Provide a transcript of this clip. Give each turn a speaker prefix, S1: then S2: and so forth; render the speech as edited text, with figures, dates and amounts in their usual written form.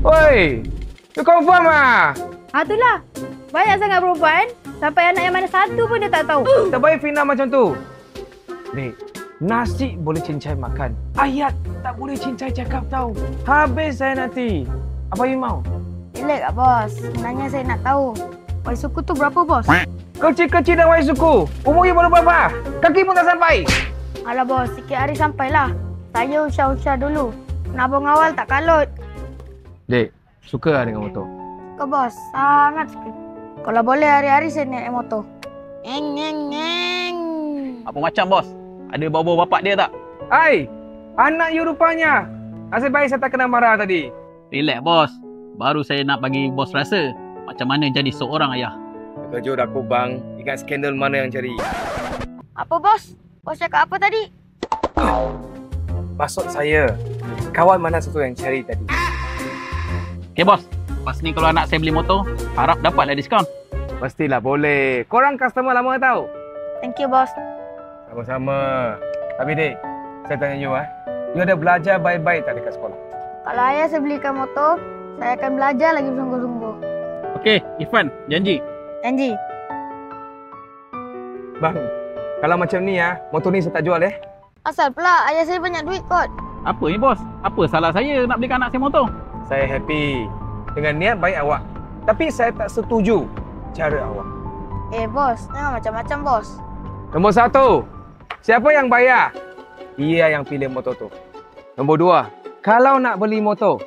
S1: Oi, you confirm ah?
S2: Itulah. Banyak sangat perempuan. Sampai anak yang mana satu pun dia tak tahu.
S1: Tak baik Fina macam tu. Dek, nasi boleh cincai makan. Ayat tak boleh cincai cakap tahu. Habis saya nanti. Apa you mau?
S2: Relax lah, bos. Sebenarnya saya nak tahu. Wai suku tu berapa, bos?
S1: Kecil-kecil dah wai suku. Umur you baru berapa? Kaki pun tak sampai.
S2: Alah, bos. Sikit hari sampailah. Saya usah-usah dulu. Nabung awal tak kalut.
S1: Dek, suka dengan motor?
S2: Suka, bos. Sangat suka. Kalau boleh hari-hari saya naik motor. Ngeng.
S3: Apa macam bos? Ada bau-bau bapak dia tak?
S1: Hai, anak you rupanya. Nasib baik saya tak kena marah tadi.
S3: Relax bos. Baru saya nak bagi bos rasa macam mana jadi seorang ayah.
S1: Terkejut aku bang. Ingat skandal mana yang cari?
S2: Apa, bos? Bos cakap apa tadi?
S1: Maksud saya, kawan mana satu yang cari tadi?
S3: Okay bos. Lepas ni kalau anak saya beli motor, harap dapatlah diskaun.
S1: Pastilah boleh. Korang customer lama tau.
S2: Thank you, bos.
S1: Sama-sama. Tapi dek, saya tanya you you ada belajar baik-baik tak dekat sekolah?
S2: Kalau ayah saya belikan motor, saya akan belajar lagi bersungguh-sungguh.
S3: Okey, Irfan, janji.
S2: Janji.
S1: Bang, kalau macam ni motor ni saya tak jual
S2: Asal pula ayah saya banyak duit kot.
S3: Apa ni bos? Apa salah saya nak belikan anak saya motor?
S1: Saya happy dengan niat baik awak. Tapi saya tak setuju cara awak.
S2: Bos, jangan macam-macam, bos.
S1: Nombor 1, siapa yang bayar? Ia yang pilih motor tu. Nombor 2, kalau nak beli motor,